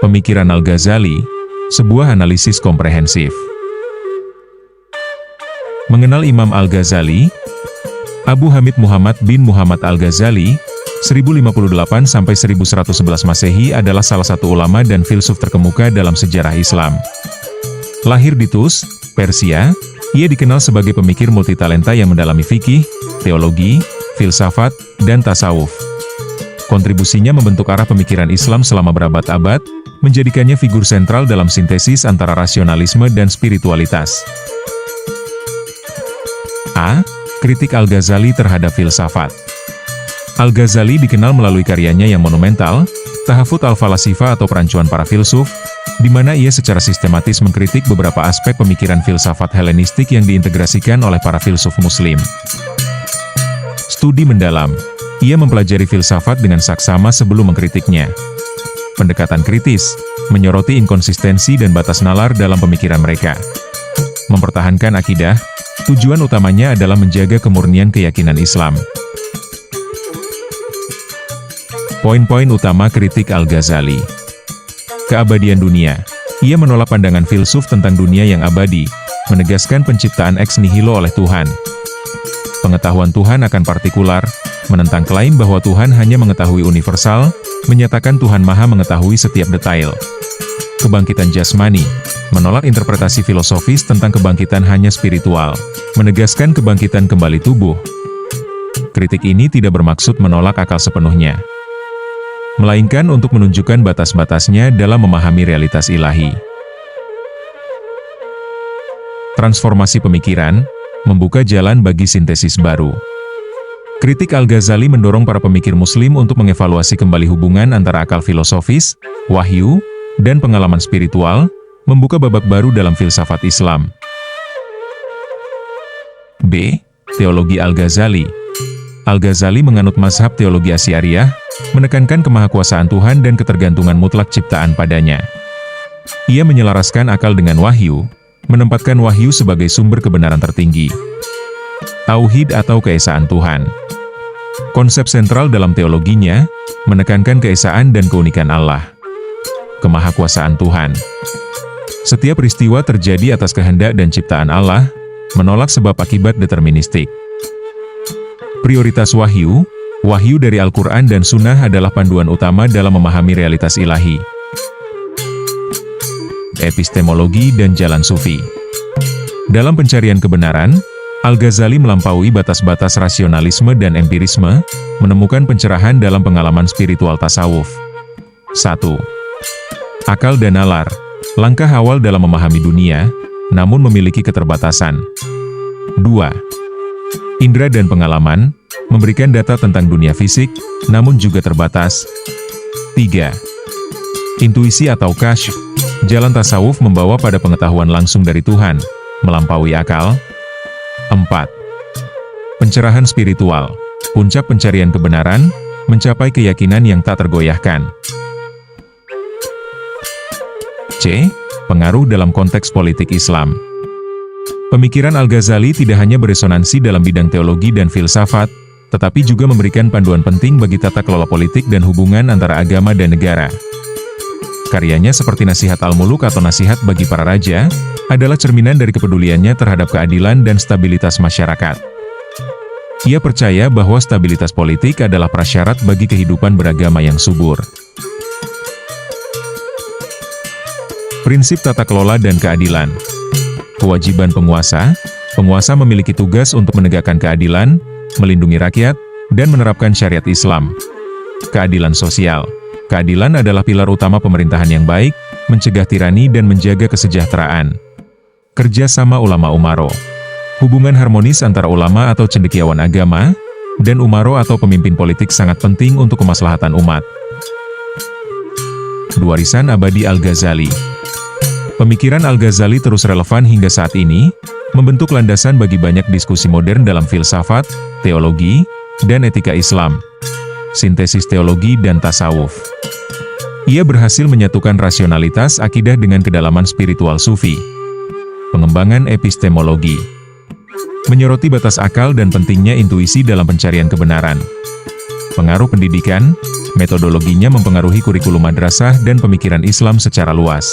Pemikiran Al-Ghazali, sebuah analisis komprehensif. Mengenal Imam Al-Ghazali, Abu Hamid Muhammad bin Muhammad Al-Ghazali, 1058–1111 Masehi adalah salah satu ulama dan filsuf terkemuka dalam sejarah Islam. Lahir di Tus, Persia, ia dikenal sebagai pemikir multitalenta yang mendalami fikih, teologi, filsafat, dan tasawuf. Kontribusinya membentuk arah pemikiran Islam selama berabad-abad, menjadikannya figur sentral dalam sintesis antara rasionalisme dan spiritualitas. A. Kritik Al-Ghazali terhadap filsafat. Al-Ghazali dikenal melalui karyanya yang monumental, Tahafut al-Falasifa atau Perancuan para Filsuf, di mana ia secara sistematis mengkritik beberapa aspek pemikiran filsafat Helenistik yang diintegrasikan oleh para filsuf Muslim. Studi mendalam, ia mempelajari filsafat dengan saksama sebelum mengkritiknya. Pendekatan kritis, menyoroti inkonsistensi dan batas nalar dalam pemikiran mereka. Mempertahankan akidah, tujuan utamanya adalah menjaga kemurnian keyakinan Islam. Poin-poin utama kritik Al-Ghazali. Keabadian dunia. Ia menolak pandangan filsuf tentang dunia yang abadi, menegaskan penciptaan ex nihilo oleh Tuhan. Pengetahuan Tuhan akan partikular, menentang klaim bahwa Tuhan hanya mengetahui universal, menyatakan Tuhan Maha mengetahui setiap detail. Kebangkitan jasmani, menolak interpretasi filosofis tentang kebangkitan hanya spiritual, menegaskan kebangkitan kembali tubuh. Kritik ini tidak bermaksud menolak akal sepenuhnya, melainkan untuk menunjukkan batas-batasnya dalam memahami realitas ilahi. Transformasi pemikiran, membuka jalan bagi sintesis baru. Kritik Al-Ghazali mendorong para pemikir Muslim untuk mengevaluasi kembali hubungan antara akal filosofis, wahyu, dan pengalaman spiritual, membuka babak baru dalam filsafat Islam. B. Teologi Al-Ghazali. Al-Ghazali menganut mazhab teologi Asy'ariyah, menekankan kemahakuasaan Tuhan dan ketergantungan mutlak ciptaan padanya. Ia menyelaraskan akal dengan wahyu, menempatkan wahyu sebagai sumber kebenaran tertinggi. Tauhid atau keesaan Tuhan. Konsep sentral dalam teologinya, menekankan keesaan dan keunikan Allah. Kemahakuasaan Tuhan. Setiap peristiwa terjadi atas kehendak dan ciptaan Allah, menolak sebab akibat deterministik. Prioritas wahyu. Wahyu dari Al-Quran dan Sunnah adalah panduan utama dalam memahami realitas ilahi. Epistemologi dan jalan sufi. Dalam pencarian kebenaran, Al-Ghazali melampaui batas-batas rasionalisme dan empirisme, menemukan pencerahan dalam pengalaman spiritual tasawuf. 1. Akal dan nalar. Langkah awal dalam memahami dunia, namun memiliki keterbatasan. 2. Indra dan pengalaman, memberikan data tentang dunia fisik, namun juga terbatas. 3. Intuisi atau kasyf, jalan tasawuf membawa pada pengetahuan langsung dari Tuhan, melampaui akal. 4. Pencerahan spiritual, puncak pencarian kebenaran, mencapai keyakinan yang tak tergoyahkan. C. Pengaruh dalam konteks politik Islam. Pemikiran Al-Ghazali tidak hanya beresonansi dalam bidang teologi dan filsafat, tetapi juga memberikan panduan penting bagi tata kelola politik dan hubungan antara agama dan negara. Karyanya seperti Nasihat Al-Muluk atau Nasihat bagi para Raja, adalah cerminan dari kepeduliannya terhadap keadilan dan stabilitas masyarakat. Ia percaya bahwa stabilitas politik adalah prasyarat bagi kehidupan beragama yang subur. Prinsip tata kelola dan keadilan. Kewajiban penguasa. Penguasa memiliki tugas untuk menegakkan keadilan, melindungi rakyat, dan menerapkan syariat Islam. Keadilan sosial. Keadilan adalah pilar utama pemerintahan yang baik, mencegah tirani dan menjaga kesejahteraan. Kerja sama ulama umaro. Hubungan harmonis antara ulama atau cendekiawan agama, dan umaro atau pemimpin politik sangat penting untuk kemaslahatan umat. Warisan abadi Al-Ghazali. Pemikiran Al-Ghazali terus relevan hingga saat ini, membentuk landasan bagi banyak diskusi modern dalam filsafat, teologi, dan etika Islam. Sintesis teologi dan tasawuf. Ia berhasil menyatukan rasionalitas akidah dengan kedalaman spiritual sufi. Pengembangan epistemologi. Menyoroti batas akal dan pentingnya intuisi dalam pencarian kebenaran. Pengaruh pendidikan, metodologinya mempengaruhi kurikulum madrasah dan pemikiran Islam secara luas.